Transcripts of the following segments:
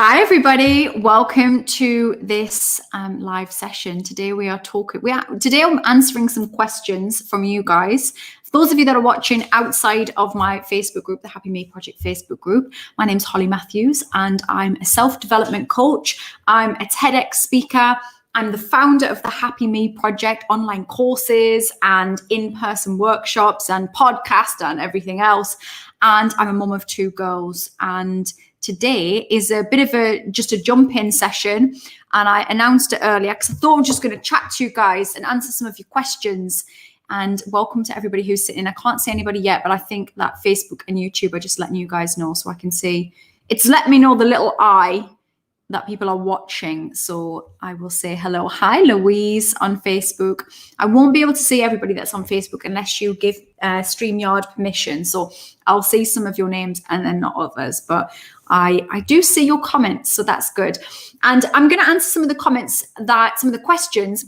Hi, everybody. Welcome to this live session. Today today I'm answering some questions from you guys. For those of you that are watching outside of my Facebook group, the Happy Me Project Facebook group, my name's Holly Matthews and I'm a self-development coach. I'm a TEDx speaker. I'm the founder of the Happy Me Project, online courses and in-person workshops and podcast and everything else. And I'm a mum of two girls. And today is a bit of just a jump-in session. And I announced it earlier because I thought I was just going to chat to you guys and answer some of your questions. And welcome to everybody who's sitting. I can't see anybody yet, but I think that Facebook and YouTube are just letting you guys know so I can see. It's let me know the little eye that people are watching. So I will say hello. Hi, Louise on Facebook. I won't be able to see everybody that's on Facebook unless you give StreamYard permission. So I'll see some of your names and then not others, but I do see your comments. So that's good. And I'm going to answer some of the questions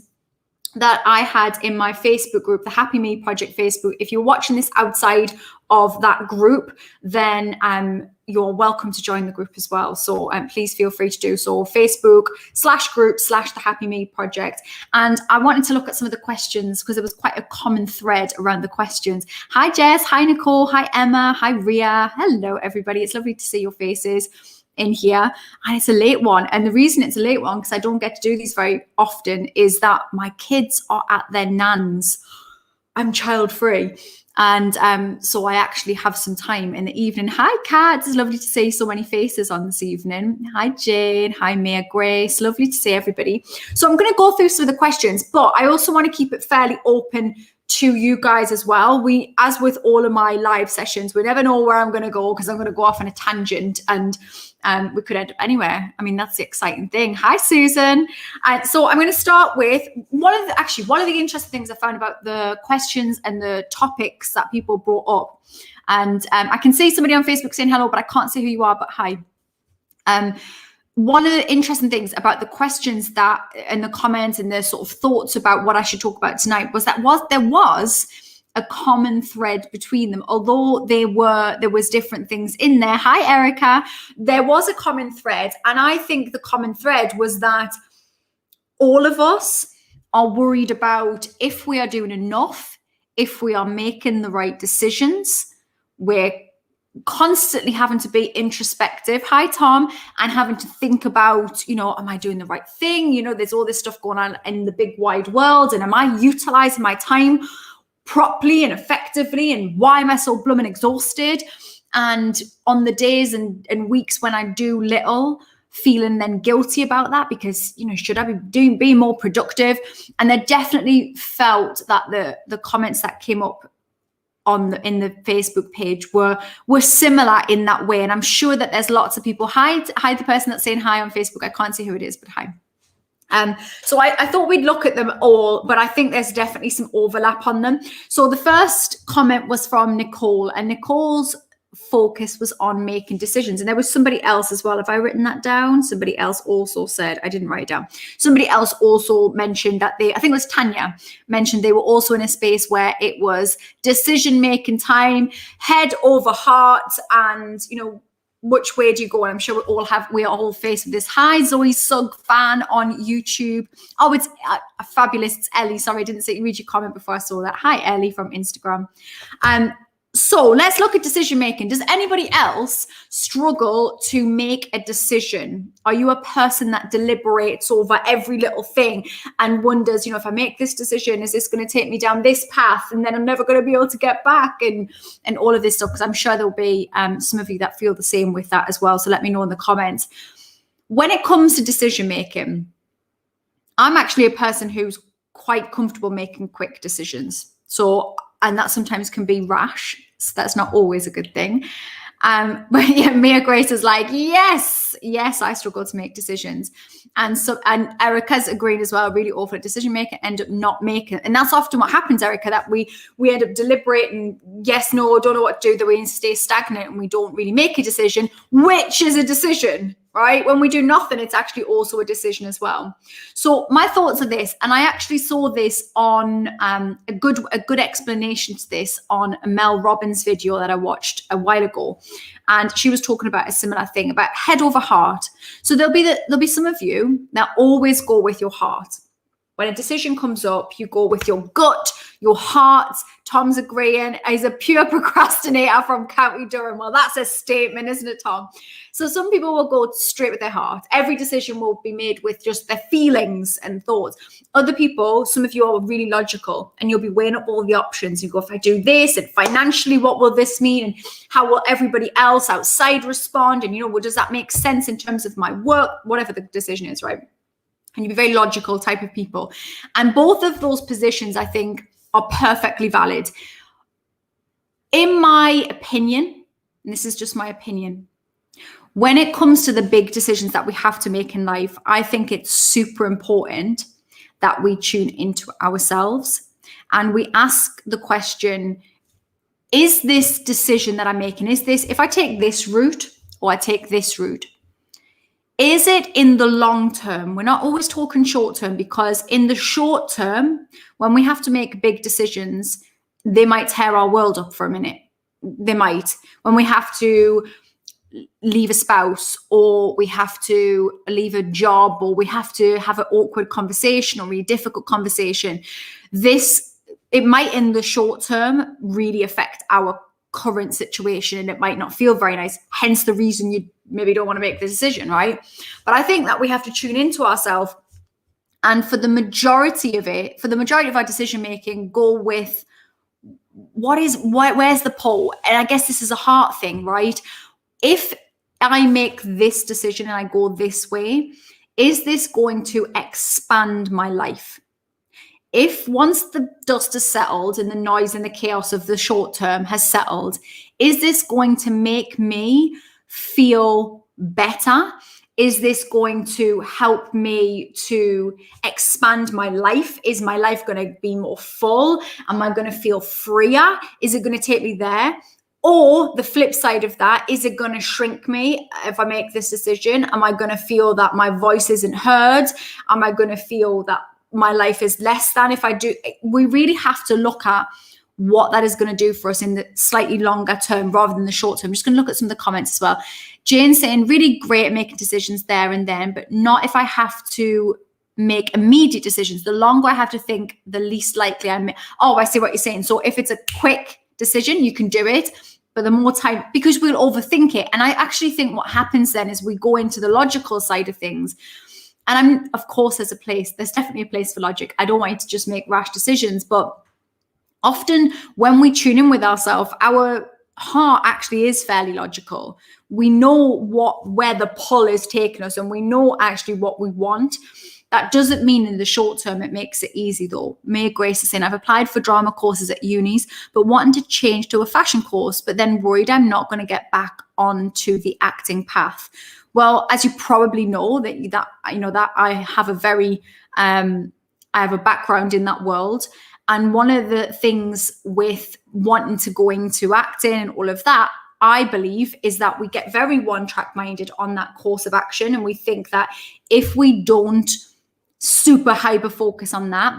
that I had in my Facebook group, the Happy Me Project Facebook. If you're watching this outside of that group, then you're welcome to join the group as well. So please feel free to do so. Facebook/group/the Happy Me Project. And I wanted to look at some of the questions because there was quite a common thread around the questions. Hi, Jess. Hi, Nicole. Hi, Emma. Hi, Ria. Hello, everybody. It's lovely to see your faces in here. And it's a late one. And the reason it's a late one, because I don't get to do these very often, is that my kids are at their nan's. I'm child free. And so I actually have some time in the evening. Hi, Kat. It's lovely to see so many faces on this evening. Hi, Jane. Hi, Mia Grace. Lovely to see everybody. So I'm going to go through some of the questions, but I also want to keep it fairly open to you guys as well. As with all of my live sessions, we never know where I'm going to go because I'm going to go off on a tangent and we could end up anywhere. I mean, that's the exciting thing. Hi, Susan. So I'm going to start with one of the interesting things I found about the questions and the topics that people brought up. And I can see somebody on Facebook saying hello, but I can't see who you are, but hi. One of the interesting things about the questions that and the comments and the sort of thoughts about what I should talk about tonight was that there was a common thread between them, although there was different things in there. Hi, Erica. There was a common thread. And I think the common thread was that all of us are worried about if we are doing enough, if we are making the right decisions. We're constantly having to be introspective. Hi, Tom. And having to think about, am I doing the right thing? There's all this stuff going on in the big wide world. And am I utilizing my time properly and effectively? And why am I so blooming exhausted? And on the days and weeks when I do little, feeling then guilty about that because, should I be being more productive? And I definitely felt that the comments that came up in the Facebook page were similar in that way. And I'm sure that there's lots of people. Hi, the person that's saying hi on Facebook. I can't see who it is, but hi. So I thought we'd look at them all, but I think there's definitely some overlap on them. So the first comment was from Nicole, and Nicole's focus was on making decisions. And there was somebody else as well. Have I written that down? Somebody else also said, I didn't write it down. Somebody else also mentioned that I think it was Tanya, mentioned they were also in a space where it was decision-making time, head over heart, and, which way do you go? And I'm sure we are all faced with this. Hi, Zoe Sugg fan on YouTube. Oh, it's fabulous. It's Ellie. Sorry, I didn't read your comment before I saw that. Hi, Ellie from Instagram. So let's look at decision making. Does anybody else struggle to make a decision? Are you a person that deliberates over every little thing and wonders, if I make this decision, is this going to take me down this path? And then I'm never going to be able to get back and all of this stuff, because I'm sure there'll be some of you that feel the same with that as well. So let me know in the comments. When it comes to decision making, I'm actually a person who's quite comfortable making quick decisions. And that sometimes can be rash. So that's not always a good thing. But yeah, Mia Grace is like, yes, I struggle to make decisions. And Erica's agreeing as well, really awful at decision making, end up not making. And that's often what happens, Erica, that we end up deliberating, yes, no, don't know what to do, that we stay stagnant and we don't really make a decision, which is a decision, right? When we do nothing, it's actually also a decision as well. So my thoughts are this, and I actually saw this on a good explanation to this on a Mel Robbins video that I watched a while ago. And she was talking about a similar thing about head over heart. So there'll be some of you that always go with your heart. When a decision comes up, you go with your gut, your heart. Tom's agreeing. He's a pure procrastinator from County Durham. Well, that's a statement, isn't it, Tom? So some people will go straight with their heart. Every decision will be made with just their feelings and thoughts. Other people, some of you are really logical, and you'll be weighing up all the options. You go, if I do this, and financially, what will this mean? And how will everybody else outside respond? And, well, does that make sense in terms of my work? Whatever the decision is, right? And you'll be very logical type of people. And both of those positions, I think, are perfectly valid. In my opinion, and this is just my opinion, when it comes to the big decisions that we have to make in life, I think it's super important that we tune into ourselves and we ask the question, is this decision that I'm making, if I take this route or I take this route, is it in the long term? We're not always talking short term, because in the short term, when we have to make big decisions, they might tear our world up for a minute. They might. When we have to leave a spouse, or we have to leave a job, or we have to have an awkward conversation or really difficult conversation, it might in the short term really affect our current situation, and it might not feel very nice, hence the reason you maybe don't want to make the decision, right? But I think that we have to tune into ourselves, and for the majority of our decision making, go with where's the pull. And I guess this is a heart thing, right? If I make this decision and I go this way, is this going to expand my life? If once the dust has settled and the noise and the chaos of the short term has settled, is this going to make me feel better? Is this going to help me to expand my life? Is my life going to be more full? Am I going to feel freer? Is it going to take me there? Or the flip side of that, is it going to shrink me if I make this decision? Am I going to feel that my voice isn't heard? Am I going to feel that my life is less than if I do? We really have to look at what that is going to do for us in the slightly longer term rather than the short term. I'm just going to look at some of the comments as well. Jane saying, really great at making decisions there and then, but not if I have to make immediate decisions. The longer I have to think, the least likely I see what you're saying. So if it's a quick decision, you can do it. But the more time, because we'll overthink it. And I actually think what happens then is we go into the logical side of things. And of course, there's definitely a place for logic. I don't want you to just make rash decisions, but often when we tune in with ourselves, our heart actually is fairly logical. We know where the pull is taking us, and we know actually what we want. That doesn't mean in the short term it makes it easy though. May Grace is saying, I've applied for drama courses at unis, but wanting to change to a fashion course, but then worried I'm not going to get back onto the acting path. Well, as you probably know, that I have I have a background in that world. And one of the things with wanting to go into acting and all of that, I believe, is that we get very one-track minded on that course of action. And we think that if we don't super hyper focus on that,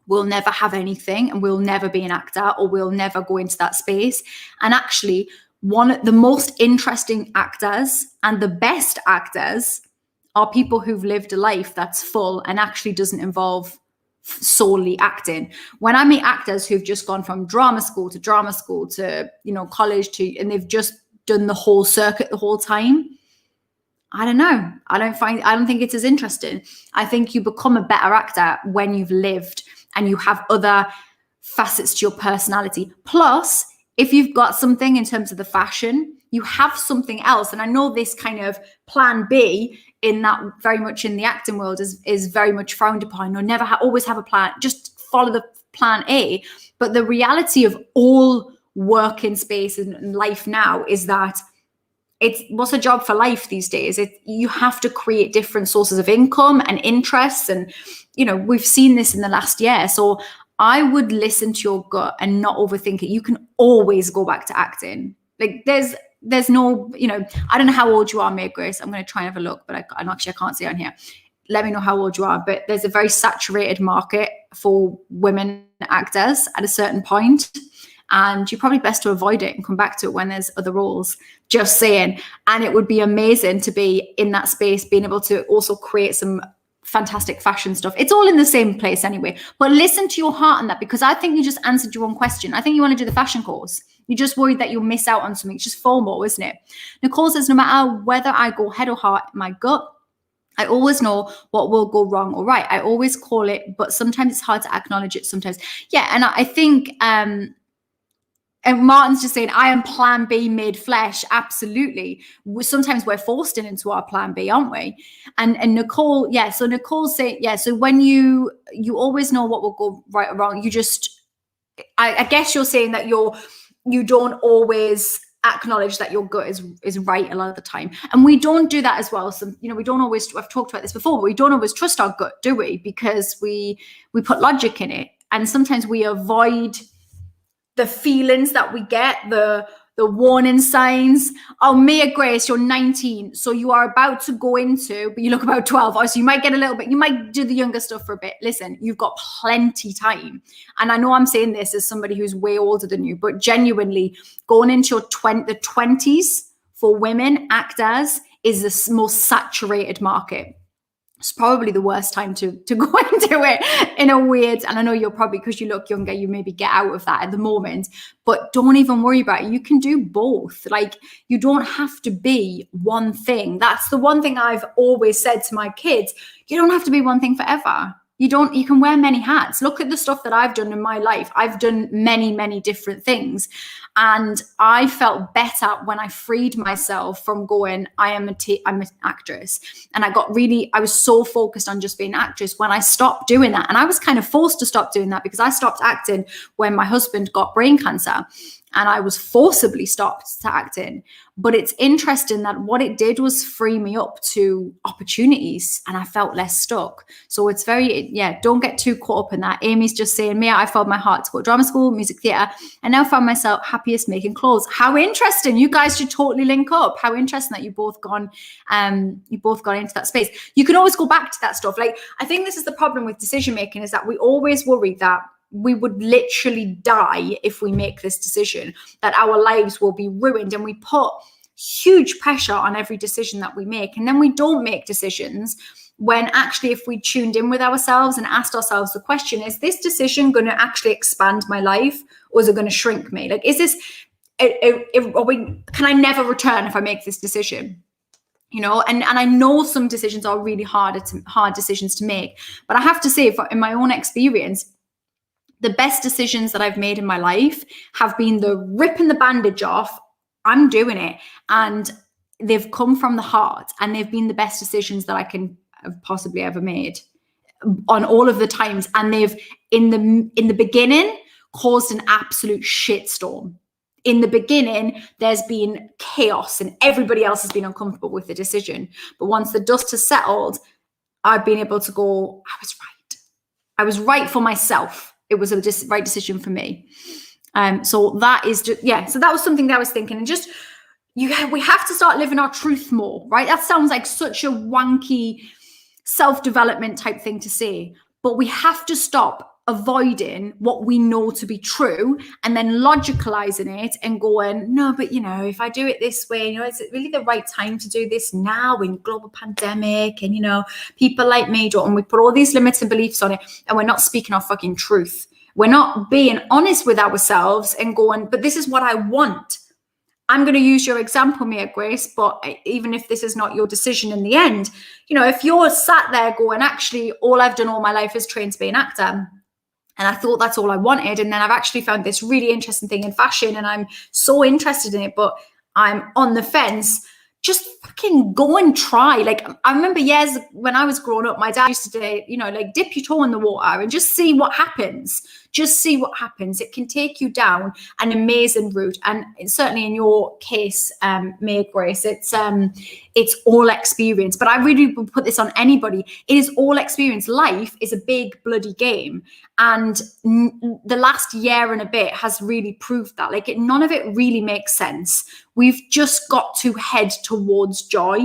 we'll never have anything and we'll never be an actor, or we'll never go into that space. And actually, one of the most interesting actors and the best actors are people who've lived a life that's full and actually doesn't involve solely acting. When I meet actors who've just gone from drama school to college and they've just done the whole circuit the whole time, I don't know. I don't think it's as interesting. I think you become a better actor when you've lived and you have other facets to your personality. Plus, if you've got something in terms of the fashion, you have something else. And I know this kind of plan B in that very much in the acting world is very much frowned upon. Or always have a plan, just follow the plan A. But the reality of all work in space and life now is that what's a job for life these days? You have to create different sources of income and interests. And, we've seen this in the last year. So I would listen to your gut and not overthink it. You can always go back to acting. Like there's no, I don't know how old you are, May Grace. I'm going to try and have a look, but I can't see on here. Let me know how old you are. But there's a very saturated market for women actors at a certain point. and you're probably best to avoid it and come back to it when there's other roles. Just saying. And it would be amazing to be in that space, being able to also create some fantastic fashion stuff. It's all in the same place anyway. But listen to your heart on that, because I think you just answered your own question. I think you want to do the fashion course. You're just worried that you'll miss out on something. It's just FOMO, isn't it? Nicole says, no matter whether I go head or heart, my gut, I always know what will go wrong or right. I always call it, but sometimes it's hard to acknowledge it sometimes. Yeah, and I think, and Martin's just saying, I am plan B made flesh. Absolutely. Sometimes we're forced into our plan B, aren't we? And Nicole, yeah. So Nicole's saying, yeah. So when you always know what will go right or wrong, you just, I guess you're saying that you don't always acknowledge that your gut is right a lot of the time. And we don't do that as well. So, we don't always, I've talked about this before, but we don't always trust our gut, do we? Because we put logic in it. And sometimes we avoid the feelings that we get, the warning signs. Oh, Mia Grace, you're 19. So you are about to go into, but you look about 12. Oh, so you might get a little bit, you might do the younger stuff for a bit. Listen, you've got plenty time. And I know I'm saying this as somebody who's way older than you, but genuinely going into your the 20s for women actors is the most saturated market. It's probably the worst time to go into it in a weird, and I know you're probably, because you look younger, you maybe get out of that at the moment, but don't even worry about it. You can do both. Like, you don't have to be one thing. That's the one thing I've always said to my kids. You don't have to be one thing forever. You can wear many hats. Look at the stuff that I've done in my life. I've done many, many different things. And I felt better when I freed myself from going, I'm an actress. And I was so focused on just being an actress when I stopped doing that. And I was kind of forced to stop doing that, because I stopped acting when my husband got brain cancer. And I was forcibly stopped to acting. But it's interesting that what it did was free me up to opportunities, and I felt less stuck. So it's don't get too caught up in that. Amy's just saying, Mia, I followed my heart to go to drama school, music theatre, and now found myself happiest making clothes. How interesting. You guys should totally link up. How interesting that you've both gone into that space. You can always go back to that stuff. Like, I think this is the problem with decision making, is that we always worry that we would literally die if we make this decision, that our lives will be ruined. And we put huge pressure on every decision that we make. And then we don't make decisions when actually, if we tuned in with ourselves and asked ourselves the question, is this decision going to actually expand my life, or is it going to shrink me? Like, is this, can I never return if I make this decision? And I know some decisions are really hard decisions to make, but I have to say, in my own experience, the best decisions that I've made in my life have been the ripping the bandage off. I'm doing it. And they've come from the heart, and they've been the best decisions that I can have possibly ever made on all of the times. And they've, in the beginning, caused an absolute shitstorm. In the beginning, there's been chaos and everybody else has been uncomfortable with the decision. But once the dust has settled, I've been able to go, I was right. I was right for myself. It was a right decision for me. So that is just, so that was something that I was thinking. And just, we have to start living our truth more, right? That sounds like such a wanky self-development type thing to say, but we have to stop avoiding what we know to be true and then logicalizing it and going, no, but if I do it this way, is it really the right time to do this now in global pandemic? And people like me don't, and we put all these limits and beliefs on it, and we're not speaking our fucking truth. We're not being honest with ourselves and going, but this is what I want. I'm going to use your example, Mia Grace, but even if this is not your decision in the end, if you're sat there going, actually, all I've done all my life is train to be an actor, and I thought that's all I wanted, and then I've actually found this really interesting thing in fashion, and I'm so interested in it, but I'm on the fence, just fucking go and try. Like, I remember years when I was growing up, my dad used to say, dip your toe in the water and just see what happens. Just see what happens. It can take you down an amazing route. And certainly in your case, Mia Grace, it's all experience. But I really would put this on anybody. It is all experience. Life is a big bloody game. And the last year and a bit has really proved that. Like, none of it really makes sense. We've just got to head towards joy.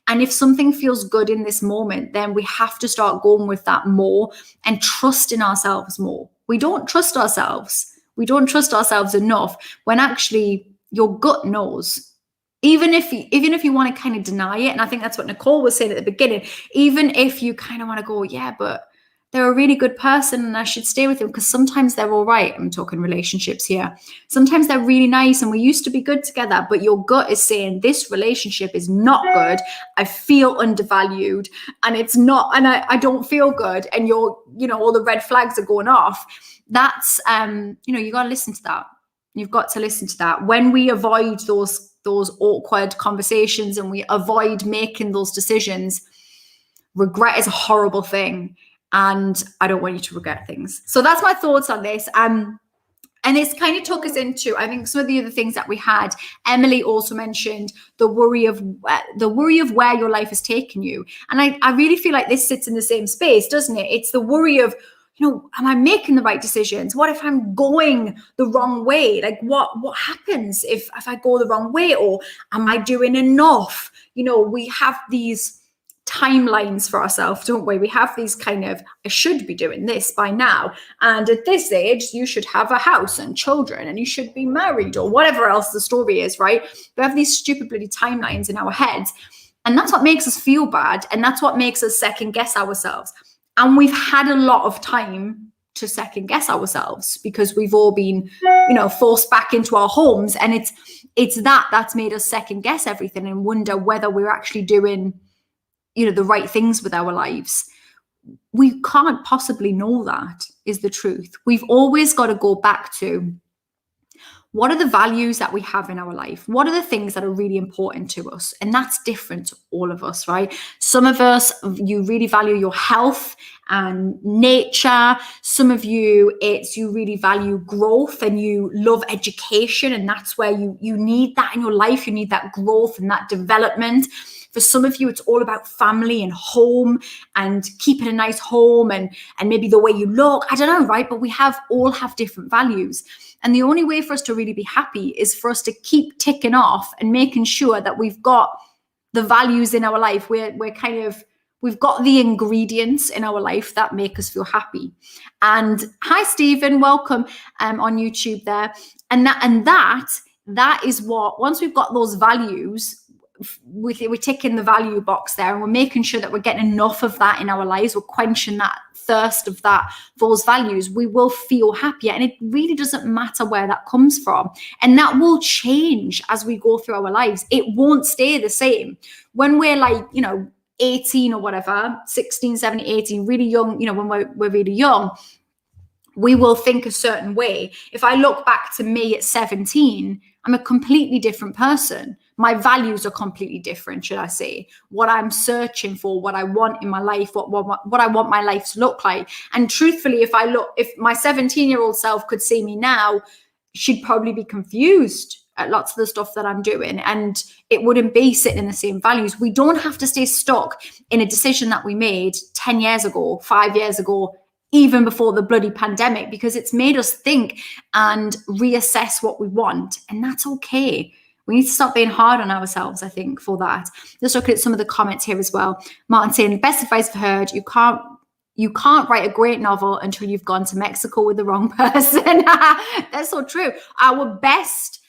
And if something feels good in this moment, then we have to start going with that more and trust in ourselves more. We don't trust ourselves. We don't trust ourselves enough when actually your gut knows. Even if you want to kind of deny it, and I think that's what Nicole was saying at the beginning, even if you kind of want to go, yeah, but they're a really good person and I should stay with them, because sometimes they're all right. I'm talking relationships here. Sometimes they're really nice and we used to be good together, but your gut is saying this relationship is not good. I feel undervalued and it's not, and I don't feel good. And all the red flags are going off. That's, you got to listen to that. You've got to listen to that. When we avoid those awkward conversations and we avoid making those decisions, regret is a horrible thing. And I don't want you to regret things. So that's my thoughts on this. And this kind of took us into, I think, some of the other things that we had. Emily also mentioned the worry of where your life has taken you. And I really feel like this sits in the same space, doesn't it? It's the worry of, am I making the right decisions? What if I'm going the wrong way? Like what happens if I go the wrong way? Or am I doing enough? We have these timelines for ourselves, don't we? We have these kind of, I should be doing this by now. And at this age, you should have a house and children and you should be married or whatever else the story is, right? We have these stupid bloody timelines in our heads. And that's what makes us feel bad. And that's what makes us second guess ourselves. And we've had a lot of time to second guess ourselves because we've all been, forced back into our homes. And it's that's made us second guess everything and wonder whether we're actually doing the right things with our lives. We can't possibly know that, is the truth. We've always got to go back to, what are the values that we have in our life? What are the things that are really important to us? And that's different to all of us, right? Some of us, you really value your health and nature. Some of you, you really value growth and you love education. And that's where you need that in your life. You need that growth and that development. For some of you, it's all about family and home and keeping a nice home and maybe the way you look. I don't know, right? But we all have different values. And the only way for us to really be happy is for us to keep ticking off and making sure that we've got the values in our life. We've got the ingredients in our life that make us feel happy. And hi, Stephen, welcome on YouTube there. And that is what, once we've got those values, we're ticking the value box there and we're making sure that we're getting enough of that in our lives. We're quenching that thirst of those values. We will feel happier. And it really doesn't matter where that comes from. And that will change as we go through our lives. It won't stay the same. When we're 18 or whatever, 16, 17, 18, really young, when we're really young, we will think a certain way. If I look back to me at 17, I'm a completely different person. My values are completely different, should I say. What I'm searching for, what I want in my life, what I want my life to look like. And truthfully, if my 17-year-old self could see me now, she'd probably be confused at lots of the stuff that I'm doing. And it wouldn't be sitting in the same values. We don't have to stay stuck in a decision that we made 10 years ago, 5 years ago, even before the bloody pandemic, because it's made us think and reassess what we want. And that's okay. We need to stop being hard on ourselves, I think, for that. Just looking at some of the comments here as well. Martin saying, best advice I've heard, you can't write a great novel until you've gone to Mexico with the wrong person. That's so true. Our best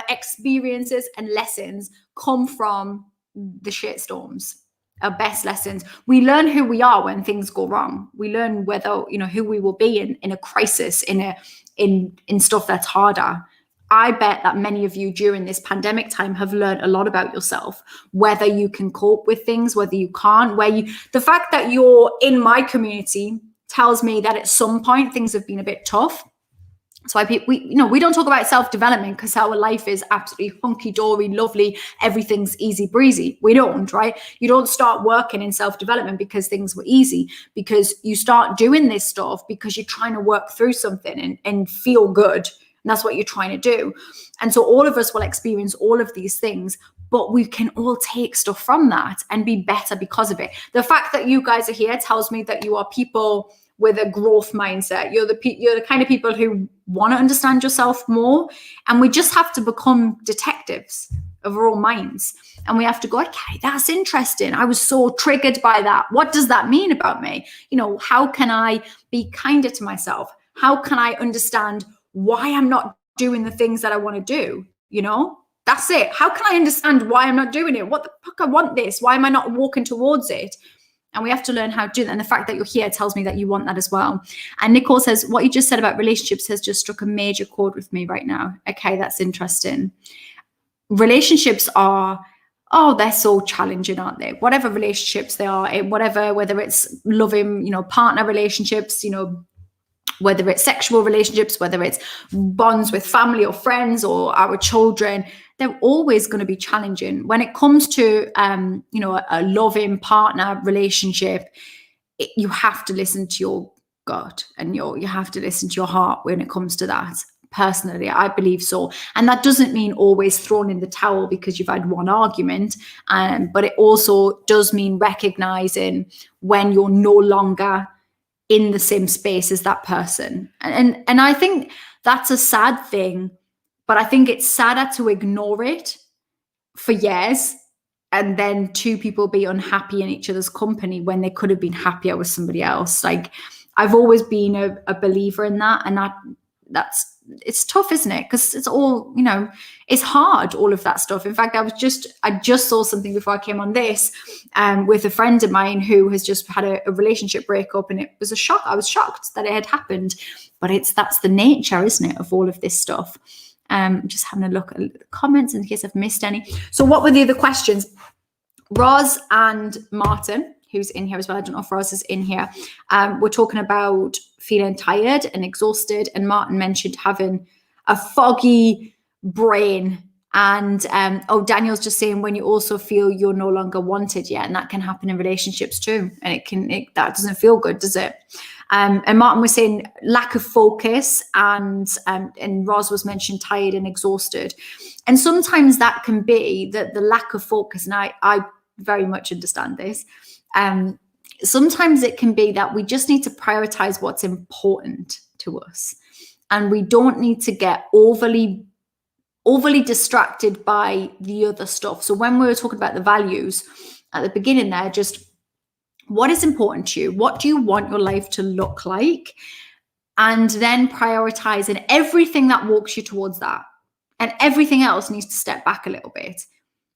experiences and lessons come from the shitstorms. Our best lessons. We learn who we are when things go wrong. We learn whether, who we will be in a crisis, in stuff that's harder. I bet that many of you during this pandemic time have learned a lot about yourself, whether you can cope with things, whether you can't, the fact that you're in my community tells me that at some point things have been a bit tough. So we don't talk about self-development because our life is absolutely hunky-dory, lovely, everything's easy breezy. We don't, right? You don't start working in self-development because things were easy, because you start doing this stuff because you're trying to work through something and feel good. And that's what you're trying to do. And so all of us will experience all of these things, but we can all take stuff from that and be better because of it. The fact that you guys are here tells me that you are people with a growth mindset. You're the kind of people who want to understand yourself more. And we just have to become detectives of our own minds. And we have to go, okay, that's interesting. I was so triggered by that. What does that mean about me? How can I be kinder to myself? How can I understand why I'm not doing the things that I want to do, That's it. How can I understand why I'm not doing it? What the fuck, I want this. Why am I not walking towards it? And we have to learn how to do that. And the fact that you're here tells me that you want that as well. And Nicole says, what you just said about relationships has just struck a major chord with me right now. Okay, that's interesting. Relationships are, they're so challenging, aren't they? Whatever relationships they are, whether it's loving, partner relationships, whether it's sexual relationships, whether it's bonds with family or friends or our children, they're always going to be challenging. When it comes to, a loving partner relationship, you have to listen to your gut and you have to listen to your heart when it comes to that. Personally, I believe so. And that doesn't mean always throwing in the towel because you've had one argument. But it also does mean recognizing when you're no longer in the same space as that person. And I think that's a sad thing, but I think it's sadder to ignore it for years and then two people be unhappy in each other's company when they could have been happier with somebody else. Like, I've always been a believer in that. And it's tough, isn't it? Because it's all, it's hard, all of that stuff. In fact, I just saw something before I came on this with a friend of mine who has just had a relationship breakup, and it was a shock. I was shocked that it had happened, but that's the nature, isn't it, of all of this stuff. Just having a look at the comments in case I've missed any. So what were the other questions? Roz and Martin, who's in here as well, I don't know if Roz is in here, we're talking about feeling tired and exhausted, and Martin mentioned having a foggy brain. And Daniel's just saying when you also feel you're no longer wanted yet, and that can happen in relationships too, and that doesn't feel good, does it? And Martin was saying lack of focus, and Roz was mentioned tired and exhausted, and sometimes that can be the lack of focus, and I very much understand this. Sometimes it can be that we just need to prioritize what's important to us, and we don't need to get overly distracted by the other stuff. So when we were talking about the values at the beginning there, just what is important to you? What do you want your life to look like? And then prioritizing everything that walks you towards that. And everything else needs to step back a little bit.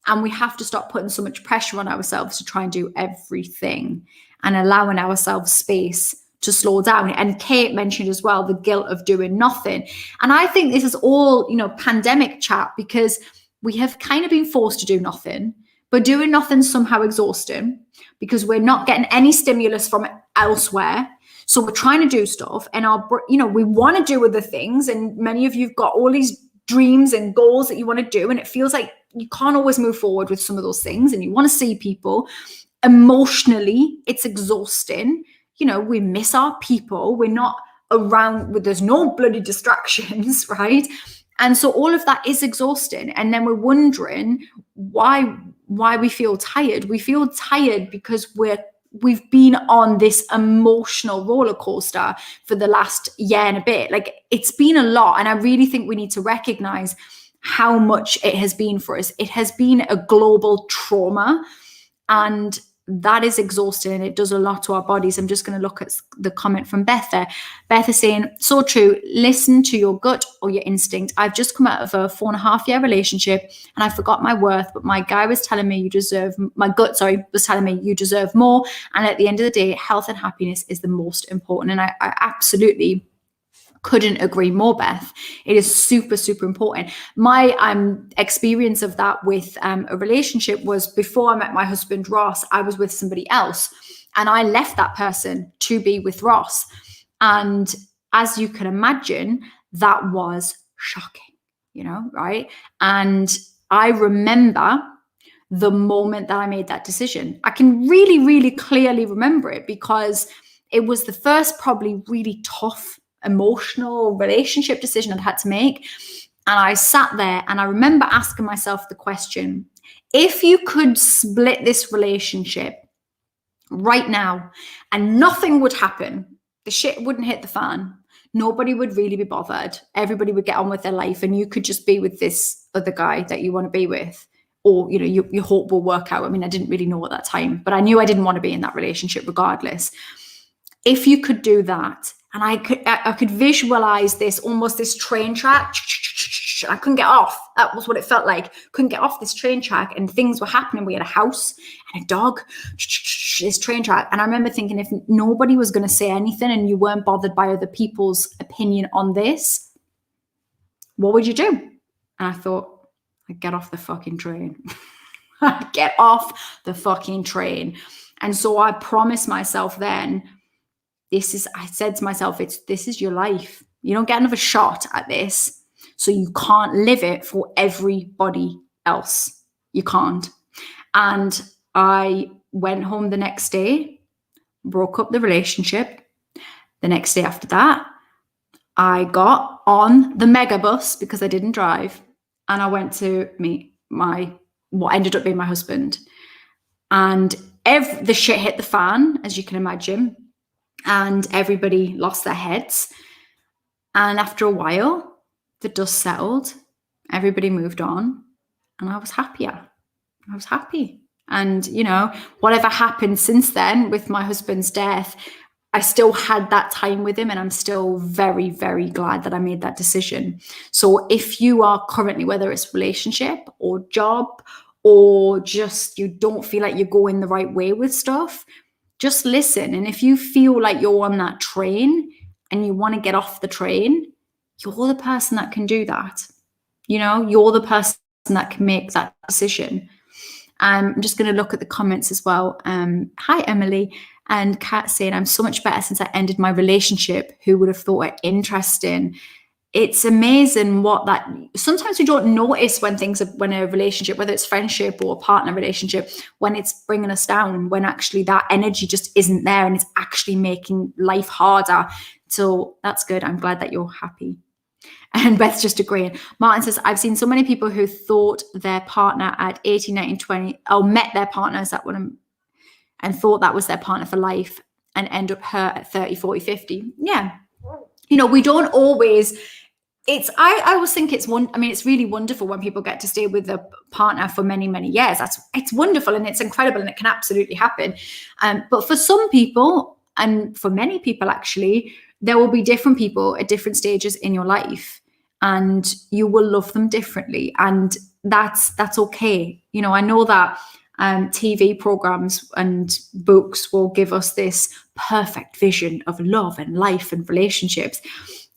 And we have to stop putting so much pressure on ourselves to try and do everything and allowing ourselves space to slow down. And Kate mentioned as well the guilt of doing nothing. And I think this is all, pandemic chat, because we have kind of been forced to do nothing, but doing nothing somehow exhausting because we're not getting any stimulus from elsewhere. So we're trying to do stuff, and we want to do other things. And many of you've got all these dreams and goals that you want to do, and it feels like you can't always move forward with some of those things, and you want to see people. Emotionally, it's exhausting. We miss our people. We're not around, there's no bloody distractions, right? And so all of that is exhausting. And then we're wondering why we feel tired. We feel tired because we've been on this emotional roller coaster for the last year and a bit. Like, it's been a lot. And I really think we need to recognize how much it has been for us. It has been a global trauma, and that is exhausting, and it does a lot to our bodies. I'm just going to look at the comment from Beth there. Beth is saying, so true. Listen to your gut or your instinct. I've just come out of a 4.5-year relationship, and I forgot my worth, but my gut was telling me you deserve more. And at the end of the day, health and happiness is the most important. And I absolutely couldn't agree more, Beth. It is super, super important. My experience of that with a relationship was before I met my husband, Ross. I was with somebody else, and I left that person to be with Ross. And as you can imagine, that was shocking, right? And I remember the moment that I made that decision. I can really, really clearly remember it, because it was the first probably really tough emotional relationship decision I'd had to make. And I sat there and I remember asking myself the question, if you could split this relationship right now and nothing would happen, the shit wouldn't hit the fan, nobody would really be bothered, everybody would get on with their life, and you could just be with this other guy that you want to be with, or you hope will work out. I mean, I didn't really know at that time, but I knew I didn't want to be in that relationship regardless. If you could do that And I could visualize this, almost this train track. I couldn't get off. That was what it felt like. Couldn't get off this train track, and things were happening. We had a house and a dog, this train track. And I remember thinking, if nobody was going to say anything and you weren't bothered by other people's opinion on this, what would you do? And I thought, I'd get off the fucking train. I'd get off the fucking train. And so I promised myself then, I said to myself, this is your life. You don't get another shot at this. So you can't live it for everybody else. You can't. And I went home the next day, broke up the relationship. The next day after that, I got on the megabus because I didn't drive. And I went to meet what ended up being my husband. And the shit hit the fan, as you can imagine. And everybody lost their heads. And after a while, the dust settled. Everybody moved on. And I was happier. I was happy. And, whatever happened since then with my husband's death, I still had that time with him. And I'm still very, very glad that I made that decision. So if you are currently, whether it's relationship or job, or just you don't feel like you're going the right way with stuff, just listen. And if you feel like you're on that train and you want to get off the train, you're the person that can do that. You're the person that can make that decision. I'm just going to look at the comments as well. Hi, Emily. And Kat saying, I'm so much better since I ended my relationship. Who would have thought it? Interesting. It's amazing sometimes we don't notice when a relationship, whether it's friendship or a partner relationship, when it's bringing us down, when actually that energy just isn't there and it's actually making life harder. So that's good. I'm glad that you're happy. And Beth's just agreeing. Martin says, I've seen so many people who thought their partner at 18, 19, 20, met their partner, and thought that was their partner for life and end up hurt at 30, 40, 50. Yeah. We don't always... I always think it's really wonderful when people get to stay with a partner for many, many years. It's wonderful and it's incredible and it can absolutely happen. But for some people, and for many people actually, there will be different people at different stages in your life, and you will love them differently, and that's okay. I know that TV programs and books will give us this perfect vision of love and life and relationships.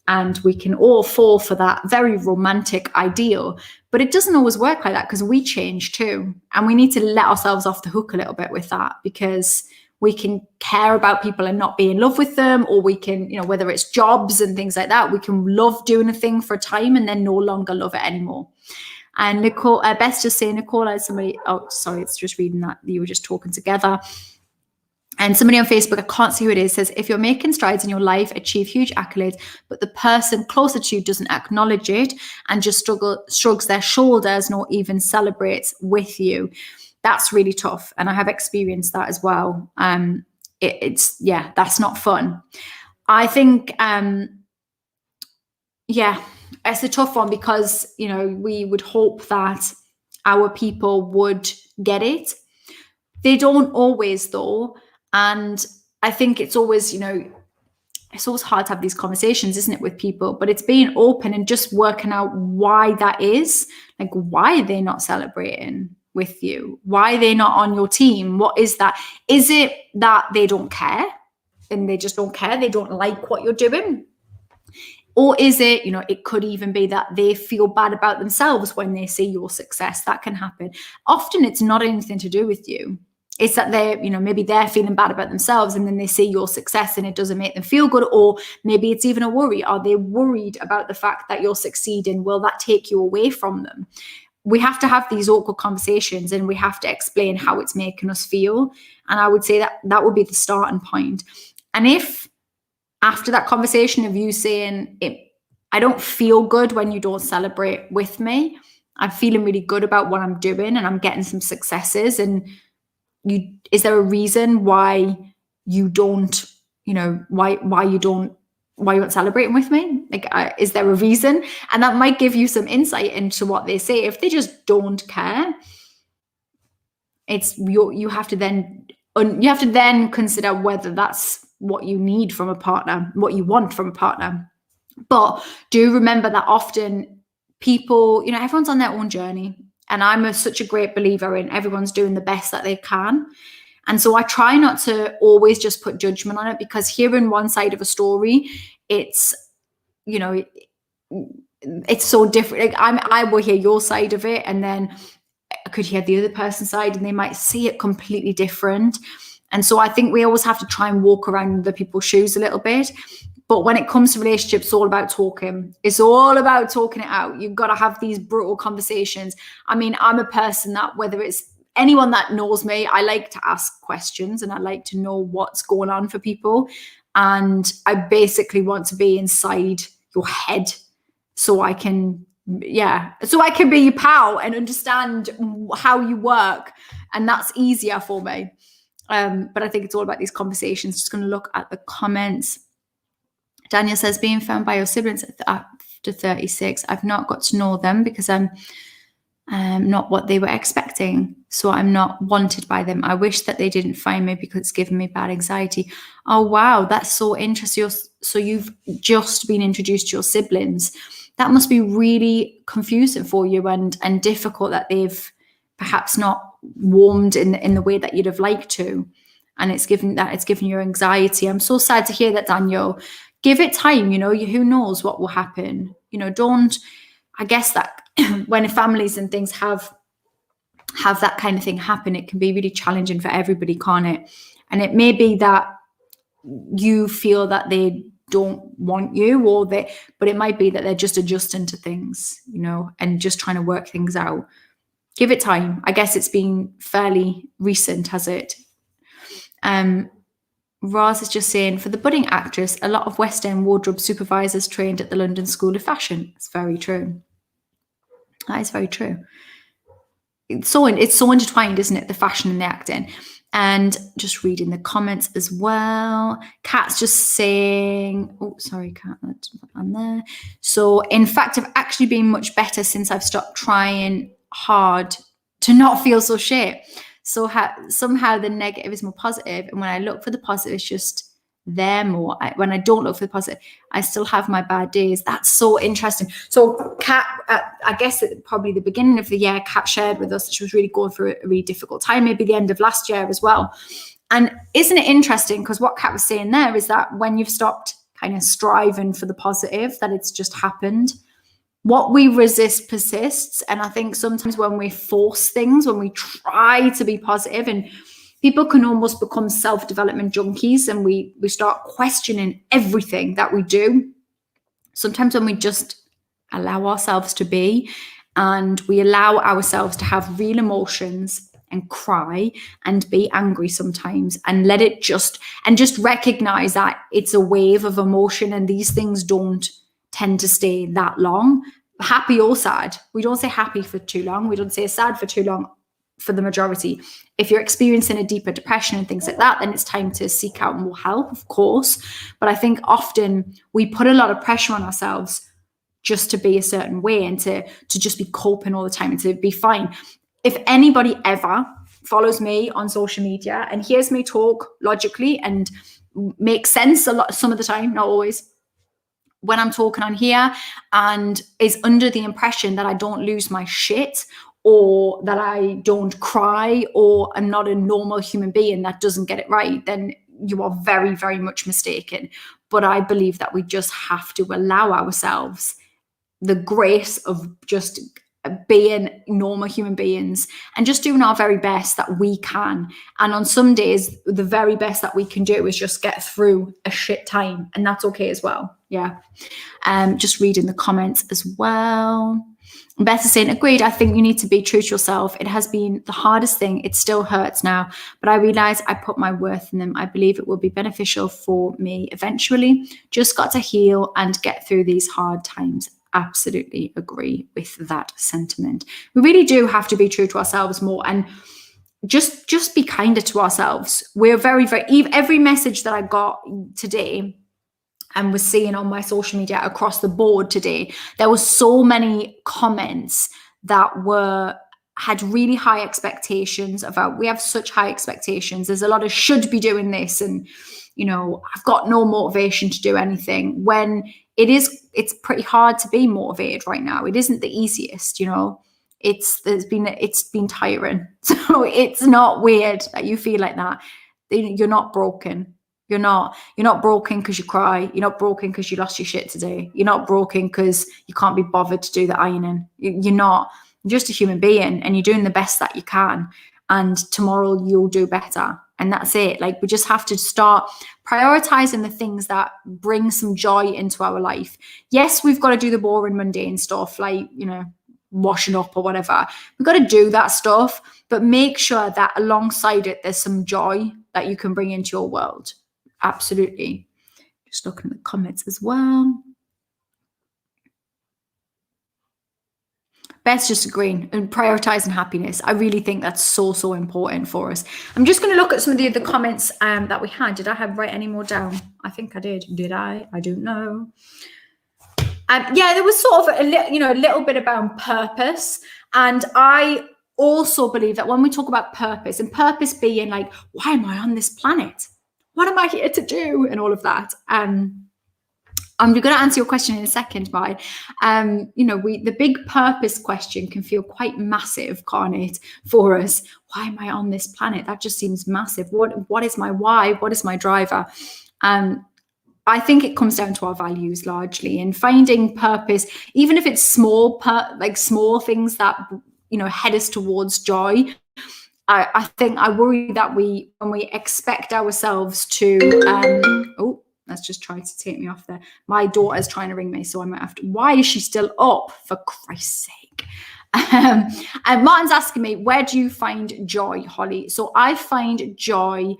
And we can all fall for that very romantic ideal. But it doesn't always work like that, because we change too. And we need to let ourselves off the hook a little bit with that, because we can care about people and not be in love with them. Or we can, whether it's jobs and things like that, we can love doing a thing for a time and then no longer love it anymore. And Nicole, Beth's just saying, Nicole, as somebody, it's just reading that you were just talking together. And somebody on Facebook, I can't see who it is, says, if you're making strides in your life, achieve huge accolades, but the person closer to you doesn't acknowledge it and just shrugs their shoulders, nor even celebrates with you, that's really tough. And I have experienced that as well. That's not fun. I think, it's a tough one, because, we would hope that our people would get it. They don't always, though. And I think it's always, it's always hard to have these conversations, isn't it, with people? But it's being open and just working out why that is. Like, why are they not celebrating with you? Why are they not on your team? What is that? Is it that they don't care and they just don't care? They don't like what you're doing? Or is it, it could even be that they feel bad about themselves when they see your success. That can happen. Often it's not anything to do with you. It's that maybe they're feeling bad about themselves, and then they see your success and it doesn't make them feel good. Or maybe it's even a worry. Are they worried about the fact that you're succeeding? Will that take you away from them? We have to have these awkward conversations, and we have to explain how it's making us feel. And I would say that would be the starting point. And if after that conversation of you saying, I don't feel good when you don't celebrate with me, I'm feeling really good about what I'm doing and I'm getting some successes, and is there a reason why you don't, why you aren't celebrating with me? Is there a reason? And that might give you some insight into what they say. If they just don't care, you have to then consider whether that's what you need from a partner, what you want from a partner. But do remember that often people, everyone's on their own journey. And I'm such a great believer in everyone's doing the best that they can. And so I try not to always just put judgment on it, because hearing one side of a story, it's so different. I will hear your side of it, and then I could hear the other person's side, and they might see it completely different. And so I think we always have to try and walk around other people's shoes a little bit. But when it comes to relationships, it's all about talking. It's all about talking it out. You've got to have these brutal conversations. I mean, I'm a person that, whether it's anyone that knows me, I like to ask questions and I like to know what's going on for people. And I basically want to be inside your head so I can be your pal and understand how you work. And that's easier for me. But I think it's all about these conversations. Just going to look at the comments. Daniel says, being found by your siblings after 36, I've not got to know them because I'm not what they were expecting. So I'm not wanted by them. I wish that they didn't find me because it's given me bad anxiety. Oh, wow. That's so interesting. So you've just been introduced to your siblings. That must be really confusing for you and difficult that they've perhaps not warmed in the way that you'd have liked to. And it's given you anxiety. I'm so sad to hear that, Daniel. Give it time, who knows what will happen. I guess that when families and things have that kind of thing happen, it can be really challenging for everybody, can't it? And it may be that you feel that they don't want you, but it might be that they're just adjusting to things, and just trying to work things out. Give it time. I guess it's been fairly recent, has it? Roz is just saying, for the budding actress, a lot of West End wardrobe supervisors trained at the London School of Fashion. It's very true. That is very true. It's so intertwined, isn't it? The fashion and the acting. And just reading the comments as well. Kat's just saying, oh, sorry, Kat, that's on there. So, in fact, I've actually been much better since I've stopped trying hard to not feel so shit. So somehow the negative is more positive, and when I look for the positive, it's just there more. When I don't look for the positive, I still have my bad days. That's so interesting. So Kat, I guess at probably the beginning of the year, Kat shared with us that she was really going through a really difficult time, maybe the end of last year as well. And isn't it interesting? Because what Kat was saying there is that when you've stopped kind of striving for the positive, that it's just happened. What we resist persists. And I think sometimes when we force things, when we try to be positive, and people can almost become self-development junkies, and we start questioning everything that we do. Sometimes when we just allow ourselves to be, and we allow ourselves to have real emotions and cry and be angry sometimes, and let it just recognize that it's a wave of emotion, and these things don't tend to stay that long, happy or sad. We don't say happy for too long. We don't say sad for too long for the majority. If you're experiencing a deeper depression and things like that, then it's time to seek out more help, of course. But I think often we put a lot of pressure on ourselves just to be a certain way, and to just be coping all the time and to be fine. If anybody ever follows me on social media and hears me talk logically and makes sense some of the time, not always, when I'm talking on here, and is under the impression that I don't lose my shit, or that I don't cry, or I'm not a normal human being that doesn't get it right, then you are very, very much mistaken. But I believe that we just have to allow ourselves the grace of just being normal human beings and just doing our very best that we can. And on some days, the very best that we can do is just get through a shit time, and that's okay as well. Yeah. Just reading the comments as well. Better saying, agreed, I think you need to be true to yourself. It has been the hardest thing. It still hurts now, but I realize I put my worth in them. I believe it will be beneficial for me eventually. Just got to heal and get through these hard times. Absolutely agree with that sentiment. We really do have to be true to ourselves more, and just be kinder to ourselves. We're very, very, every message that I got today and was seeing on my social media across the board today, there were so many comments that had really high expectations about, we have such high expectations. There's a lot of should be doing this, and I've got no motivation to do anything, when it's pretty hard to be motivated right now. It isn't the easiest, it's been tiring. So it's not weird that you feel like that. You're not broken. You're not broken because you cry. You're not broken because you lost your shit today. You're not broken because you can't be bothered to do the ironing. You're not. You're just a human being, and you're doing the best that you can. And tomorrow you'll do better. And that's it. Like, we just have to start prioritizing the things that bring some joy into our life. Yes, we've got to do the boring, mundane stuff, like, washing up or whatever. We've got to do that stuff, but make sure that alongside it, there's some joy that you can bring into your world. Absolutely. Just looking at the comments as well. Beth's just agreeing, and prioritizing happiness. I really think that's so, so important for us. I'm just going to look at some of the other comments that we had. Did I write any more down? I think I did. Did I? I don't know. Yeah, there was sort of a little bit about purpose. And I also believe that when we talk about purpose, and purpose being like, why am I on this planet? What am I here to do? And all of that. I'm going to answer your question in a second, but the big purpose question can feel quite massive, can't it, for us? Why am I on this planet? That just seems massive. What is my why? What is my driver? I think it comes down to our values largely, and finding purpose, even if it's small things that head us towards joy. I worry that when we expect ourselves to that's just tried to take me off there. My daughter's trying to ring me, so I might have to. Why is she still up? For Christ's sake. And Martin's asking me, where do you find joy, Holly? So I find joy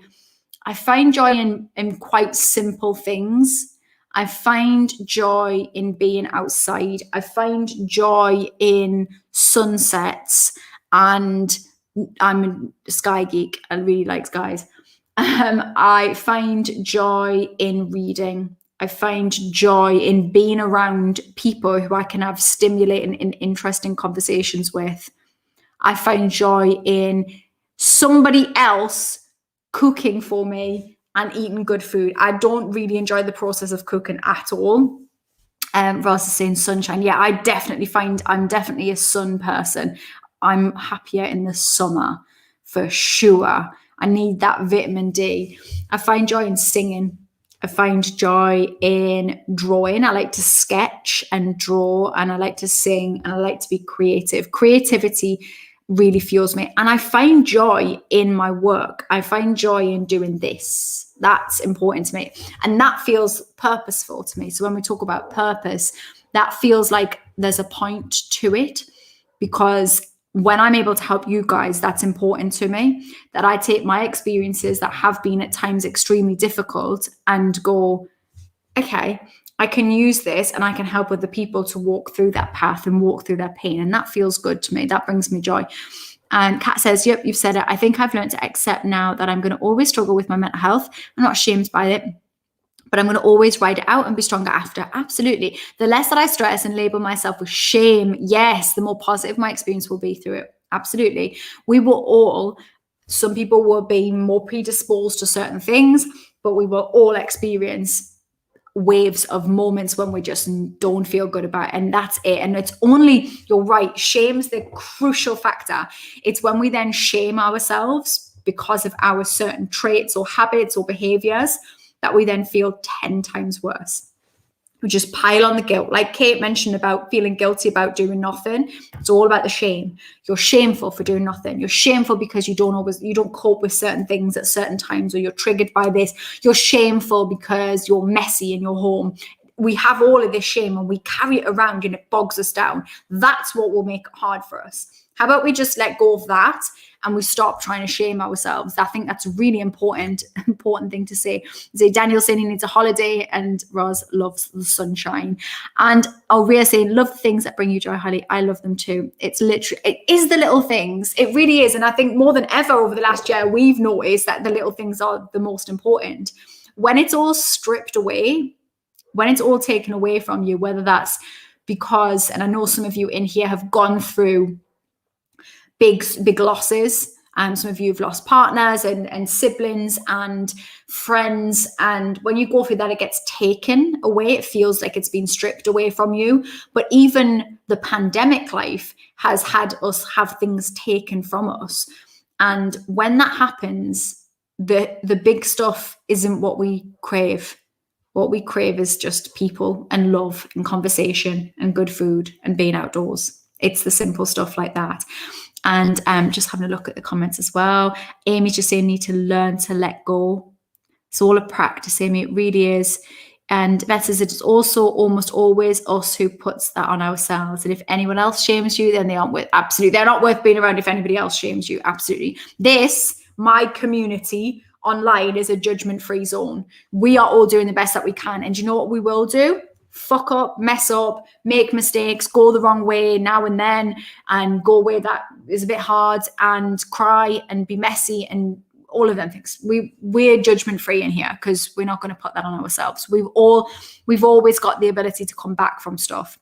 in quite simple things. I find joy in being outside. I find joy in sunsets, and I'm a sky geek. I really like skies. I find joy in reading. I find joy in being around people who I can have stimulating and interesting conversations with. I find joy in somebody else cooking for me and eating good food. I don't really enjoy the process of cooking at all. Rather saying sunshine. Yeah, I'm definitely a sun person. I'm happier in the summer for sure. I need that vitamin D. I find joy in singing. I find joy in drawing. I like to sketch and draw, and I like to sing, and I like to be creative. Creativity really fuels me. And I find joy in my work. I find joy in doing this. That's important to me. And that feels purposeful to me. So when we talk about purpose, that feels like there's a point to it, because when I'm able to help you guys, that's important to me, that I take my experiences that have been at times extremely difficult and go, okay, I can use this and I can help other people to walk through that path and walk through their pain. And that feels good to me. That brings me joy. And Kat says, yep, you've said it. I think I've learned to accept now that I'm going to always struggle with my mental health. I'm not ashamed by it, but I'm going to always ride it out and be stronger after. Absolutely. The less that I stress and label myself with shame, yes, the more positive my experience will be through it. Absolutely. Some people will be more predisposed to certain things, but we will all experience waves of moments when we just don't feel good about it. And that's it. And it's only, you're right, shame's the crucial factor. It's when we then shame ourselves because of our certain traits or habits or behaviors that we then feel 10 times worse. We just pile on the guilt. Like Kate mentioned about feeling guilty about doing nothing. It's all about the shame. You're shameful for doing nothing. You're shameful because you don't cope with certain things at certain times, or you're triggered by this. You're shameful because you're messy in your home. We have all of this shame and we carry it around and it bogs us down. That's what will make it hard for us. How about we just let go of that and we stop trying to shame ourselves? I think that's a really important thing to say. Daniel saying he needs a holiday, and Roz loves the sunshine. And Alria saying, love the things that bring you joy, Holly. I love them too. It is the little things. It really is. And I think more than ever over the last year, we've noticed that the little things are the most important. When it's all stripped away, when it's all taken away from you, whether that's because, and I know some of you in here have gone through big losses, Some of you have lost partners and siblings and friends. And when you go through that, it gets taken away. It feels like it's been stripped away from you. But even the pandemic life has had us have things taken from us. And when that happens, the big stuff isn't what we crave. What we crave is just people and love and conversation and good food and being outdoors. It's the simple stuff like that. And just having a look at the comments as well. Amy's just saying, need to learn to let go. It's all a practice, Amy. It really is. And Beth says it's also almost always us who puts that on ourselves. And if anyone else shames you, then they aren't worth, absolutely. They're not worth being around if anybody else shames you. Absolutely. This, my community online, is a judgment-free zone. We are all doing the best that we can. And you know what we will do? Fuck up, mess up, make mistakes, go the wrong way now and then, and go a way that is a bit hard, and cry and be messy and all of them things. We're judgment free in here because we're not going to put that on ourselves. We've always got the ability to come back from stuff.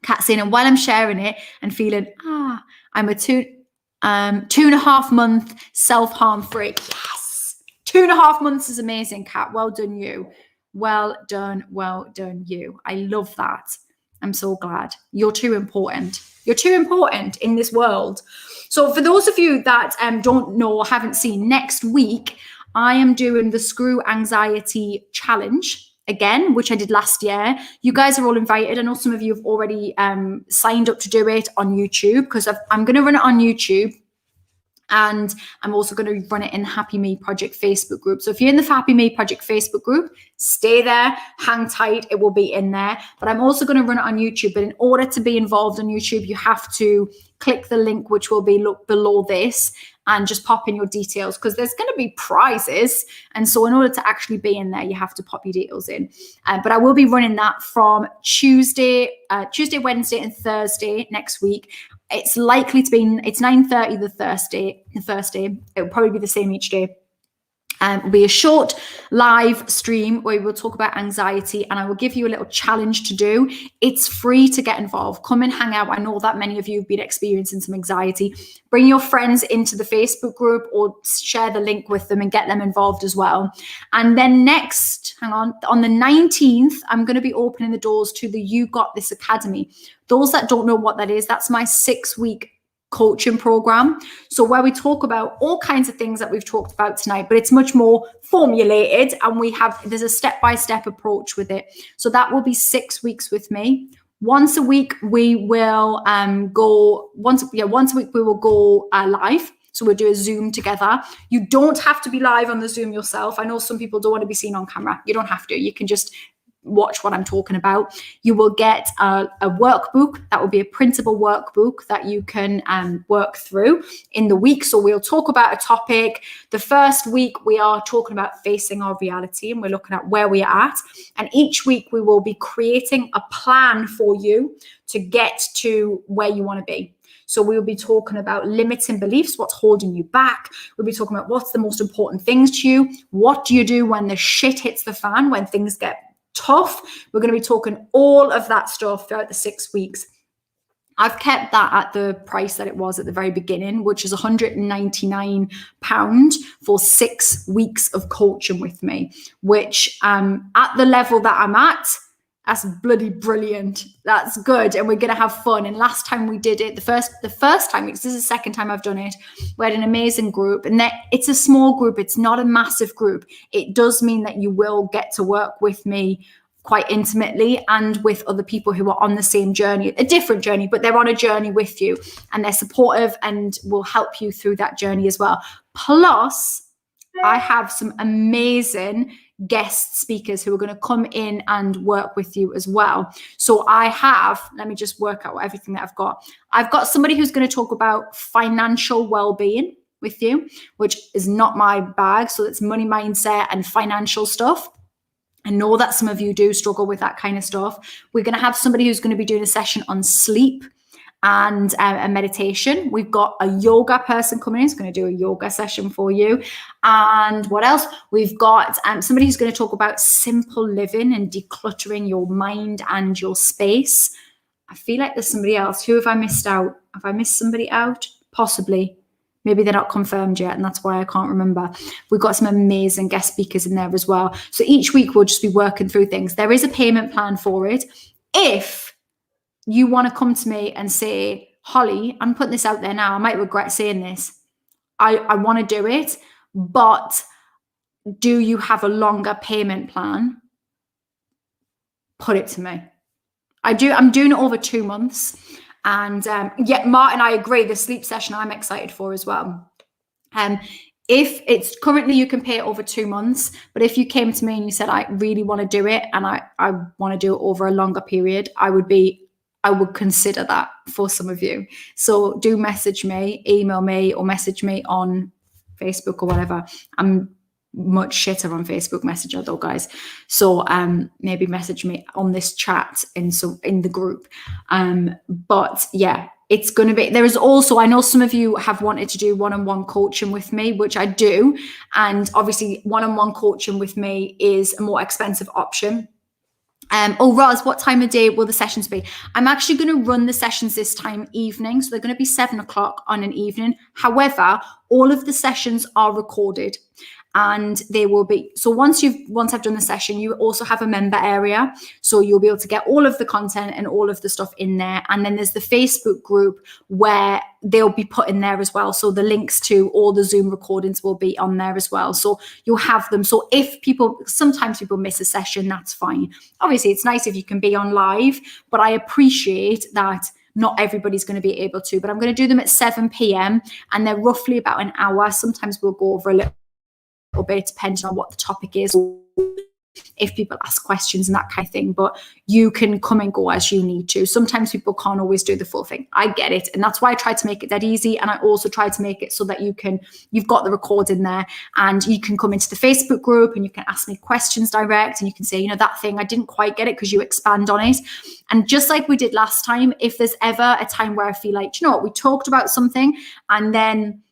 Kat saying, and while I'm sharing it and feeling, I'm a 2.5 month self-harm free. Yes, 2.5 months is amazing, Kat. Well done, you. Well done you. I love that. I'm so glad. You're too important. You're too important in this world. So for those of you that don't know or haven't seen, next week, I am doing the Screw Anxiety Challenge again, which I did last year. You guys are all invited. I know some of you have already signed up to do it on YouTube, because I'm going to run it on YouTube. And I'm also going to run it in Happy Me Project Facebook group. So if you're in the Happy Me Project Facebook group, stay there, hang tight, it will be in there. But I'm also going to run it on YouTube. But in order to be involved on YouTube, you have to click the link, which will be below this, and just pop in your details, because there's going to be prizes. And so in order to actually be in there, you have to pop your details in. But I will be running that from Tuesday, Wednesday, and Thursday next week. It's likely to be, it's 9:30 the first day. It will probably be the same each day. It'll be a short live stream where we'll talk about anxiety, and I will give you a little challenge to do. It's free to get involved. Come and hang out. I know that many of you have been experiencing some anxiety. Bring your friends into the Facebook group or share the link with them and get them involved as well. And then on the 19th, I'm going to be opening the doors to the You Got This Academy. Those that don't know what that is, that's my 6-week coaching program. So where we talk about all kinds of things that we've talked about tonight, but it's much more formulated, and there's a step-by-step approach with it. So that will be 6 weeks with me. Once a week we will go live. So we'll do a Zoom together. You don't have to be live on the Zoom yourself. I know some people don't want to be seen on camera. You don't have to. You can just watch what I'm talking about. You will get a workbook that will be a printable workbook that you can work through in the week. So we'll talk about a topic. The first week we are talking about facing our reality, and we're looking at where we are at. And each week we will be creating a plan for you to get to where you want to be. So we will be talking about limiting beliefs, what's holding you back. We'll be talking about what's the most important things to you. What do you do when the shit hits the fan, when things get tough? We're going to be talking all of that stuff throughout the 6 weeks. I've kept that at the price that it was at the very beginning, which is £199 for 6 weeks of coaching with me, which at the level that I'm at, that's bloody brilliant. That's good. And we're going to have fun. And last time we did it, the first time, because this is the second time I've done it, we had an amazing group. And it's a small group. It's not a massive group. It does mean that you will get to work with me quite intimately and with other people who are on the same journey, a different journey, but they're on a journey with you, and they're supportive and will help you through that journey as well. Plus, I have some amazing guest speakers who are going to come in and work with you as well. So let me just work out everything that I've got. I've got somebody who's going to talk about financial well-being with you, which is not my bag. So that's money mindset and financial stuff. I know that some of you do struggle with that kind of stuff. We're going to have somebody who's going to be doing a session on sleep and a meditation. We've got a yoga person coming in who's going to do a yoga session for you. And what else? We've got somebody who's going to talk about simple living and decluttering your mind and your space. I feel like there's somebody else. Who have I missed out? Have I missed somebody out? Possibly. Maybe they're not confirmed yet, and that's why I can't remember. We've got some amazing guest speakers in there as well. So each week we'll just be working through things. There is a payment plan for it. If you want to come to me and say, Holly, I'm putting this out there now, I might regret saying this, I want to do it, but do you have a longer payment plan? Put it to me. I'm doing it over 2 months. And yeah, Martin, I agree. The sleep session I'm excited for as well. If it's currently, you can pay it over 2 months, but if you came to me and you said, I really want to do it and I want to do it over a longer period, I would consider that for some of you. So do message me, email me, or message me on Facebook or whatever. I'm much shitter on Facebook Messenger though, guys. So maybe message me on this chat in the group. But yeah, it's going to be, there is also, I know some of you have wanted to do one-on-one coaching with me, which I do. And obviously one-on-one coaching with me is a more expensive option. Roz, what time of day will the sessions be? I'm actually going to run the sessions this time evening. So they're going to be 7 o'clock on an evening. However, all of the sessions are recorded. And they will be, so once I've done the session, you also have a member area. So you'll be able to get all of the content and all of the stuff in there. And then there's the Facebook group where they'll be put in there as well. So the links to all the Zoom recordings will be on there as well. So you'll have them. So if sometimes people miss a session, that's fine. Obviously, it's nice if you can be on live, but I appreciate that not everybody's going to be able to. But I'm going to do them at 7 p.m. and they're roughly about an hour. Sometimes we'll go over a little bit depending on what the topic is, if people ask questions and that kind of thing, but you can come and go as you need to. Sometimes people can't always do the full thing. I get it. And that's why I try to make it that easy. And I also try to make it so that you've got the recording there and you can come into the Facebook group and you can ask me questions direct and you can say, that thing, I didn't quite get it, because you expand on it. And just like we did last time, if there's ever a time where I feel like, we talked about something and then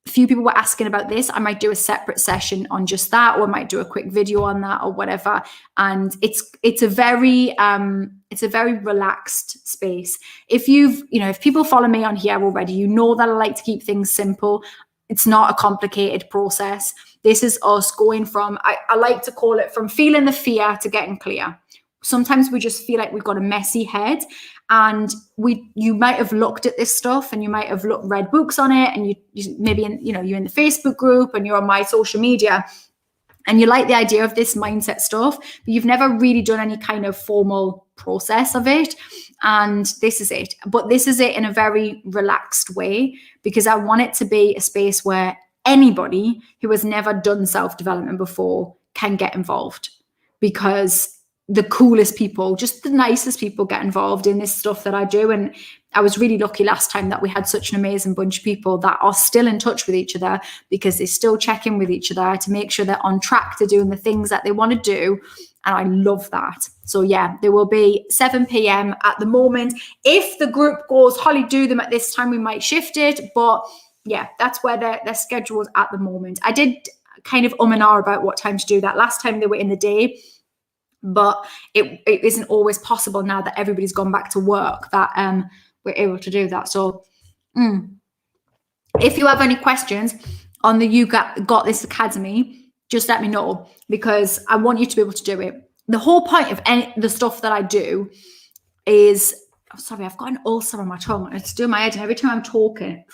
a few people were asking about this, I might do a separate session on just that, or I might do a quick video on that or whatever. And it's a very relaxed space. If people follow me on here already, that I like to keep things simple. It's not a complicated process. This is us going from, I like to call it, from feeling the fear to getting clear. Sometimes we just feel like we've got a messy head, and you might have looked at this stuff and you might have read books on it, and you maybe you're in the Facebook group and you're on my social media and you like the idea of this mindset stuff, but you've never really done any kind of formal process of it. And this is it. But this is it in a very relaxed way, because I want it to be a space where anybody who has never done self-development before can get involved, because the coolest people, just the nicest people, get involved in this stuff that I do. And I was really lucky last time that we had such an amazing bunch of people that are still in touch with each other, because they still check in with each other to make sure they're on track to doing the things that they want to do. And I love that. So yeah, there will be 7 p.m. at the moment. If the group goes, Holly, do them at this time, we might shift it. But yeah, that's where they're scheduled at the moment. I did kind of and ah about what time to do that. Last time they were in the day, but it isn't always possible now that everybody's gone back to work that we're able to do that. So if you have any questions on the You Got This Academy, just let me know, because I want you to be able to do it. The whole point of the stuff that I do is, sorry, I've got an ulcer on my tongue. It's doing my head in every time I'm talking.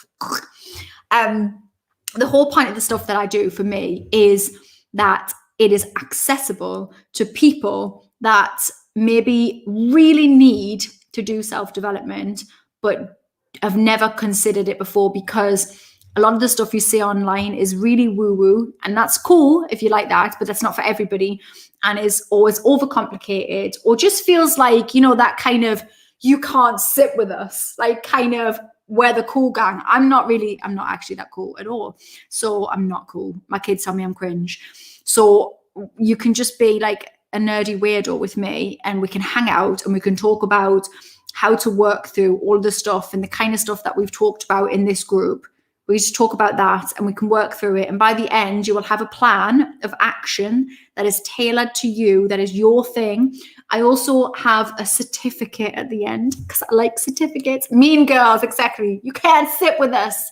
The whole point of the stuff that I do for me is that it is accessible to people that maybe really need to do self-development, but have never considered it before, because a lot of the stuff you see online is really woo-woo, and that's cool if you like that, but that's not for everybody, and is always overcomplicated, or just feels like, that kind of, you can't sit with us, like kind of, we're the cool gang. I'm not actually that cool at all. So I'm not cool. My kids tell me I'm cringe. So you can just be like a nerdy weirdo with me, and we can hang out and we can talk about how to work through all the stuff and the kind of stuff that we've talked about in this group. We just talk about that and we can work through it. And by the end, you will have a plan of action that is tailored to you, that is your thing. I also have a certificate at the end, because I like certificates. Mean Girls, exactly. You can't sit with us.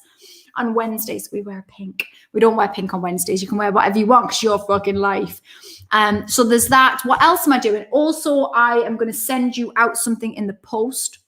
On Wednesdays, we wear pink. We don't wear pink on Wednesdays. You can wear whatever you want because your fucking life. So there's that. What else am I doing? Also, I am going to send you out something in the post,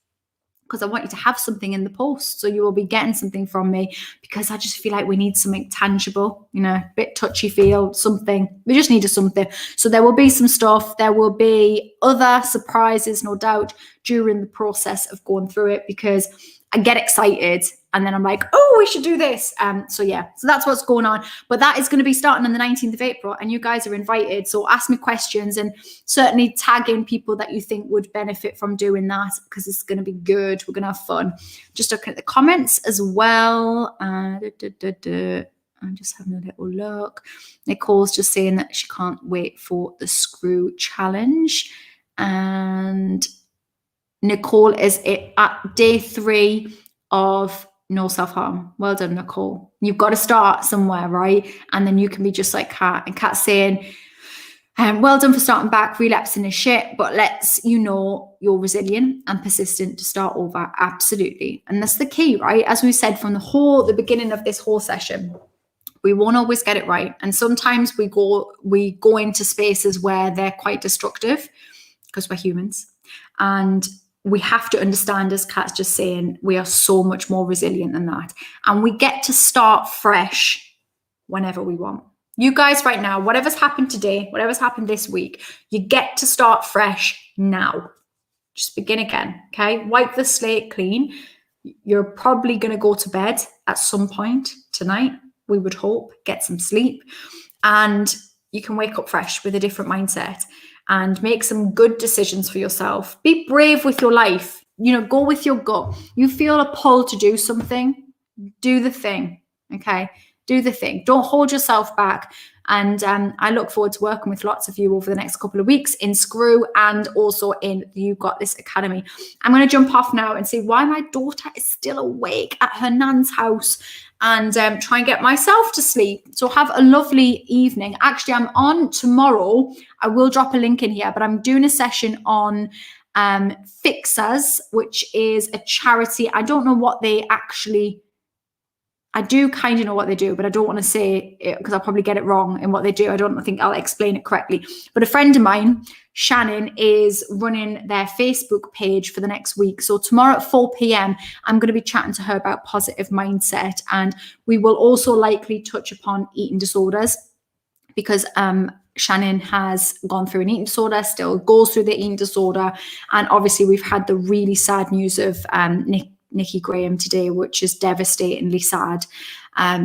because I want you to have something in the post. So you will be getting something from me, because I just feel like we need something tangible, a bit touchy feel, something. We just need something. So there will be some stuff. There will be other surprises, no doubt, during the process of going through it, because I get excited and then I'm like, oh, we should do this. So that's what's going on. But that is going to be starting on the 19th of April, and you guys are invited. So ask me questions, and certainly tag in people that you think would benefit from doing that, because it's going to be good. We're going to have fun. Just looking at the comments as well. I'm just having a little look. Nicole's just saying that she can't wait for the screw challenge. And Nicole is at day 3 of no self-harm. Well done, Nicole. You've got to start somewhere, right? And then you can be just like Kat. And Kat's saying, well done for starting back. Relapsing is shit, but lets you know you're resilient and persistent to start over. Absolutely. And that's the key, right? As we said from the beginning of this whole session, we won't always get it right. And sometimes we go into spaces where they're quite destructive, because we're humans. And we have to understand, as Kat's just saying, we are so much more resilient than that. And we get to start fresh whenever we want. You guys right now, whatever's happened today, whatever's happened this week, you get to start fresh now. Just begin again, okay? Wipe the slate clean. You're probably going to go to bed at some point tonight, we would hope. Get some sleep. And you can wake up fresh with a different mindset and make some good decisions for yourself. Be brave with your life. Go with your gut. You feel a pull to do something, do the thing, okay? Do the thing. Don't hold yourself back. And I look forward to working with lots of you over the next couple of weeks in Screw and also in the You Got This Academy. I'm going to jump off now and see why my daughter is still awake at her nan's house, and try and get myself to sleep. So have a lovely evening. Actually, I'm on tomorrow. I will drop a link in here, but I'm doing a session on Fixers, which is a charity. I don't know what they actually... I do kind of know what they do, but I don't want to say it because I'll probably get it wrong in what they do. I don't think I'll explain it correctly. But a friend of mine, Shannon, is running their Facebook page for the next week. So tomorrow at 4 p.m, I'm going to be chatting to her about positive mindset. And we will also likely touch upon eating disorders, because Shannon has gone through an eating disorder, still goes through the eating disorder. And obviously we've had the really sad news of Nikki Graham today, which is devastatingly sad.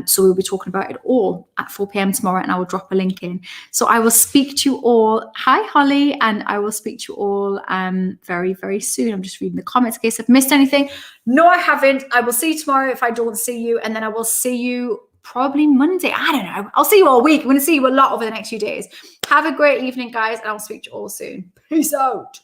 So we'll be talking about it all at 4 p.m. tomorrow, and I will drop a link in. So I will speak to you all. Hi, Holly. And I will speak to you all very, very soon. I'm just reading the comments in case I've missed anything. No, I haven't. I will see you tomorrow if I don't see you. And then I will see you probably Monday. I don't know. I'll see you all week. I'm going to see you a lot over the next few days. Have a great evening, guys. And I'll speak to you all soon. Peace out.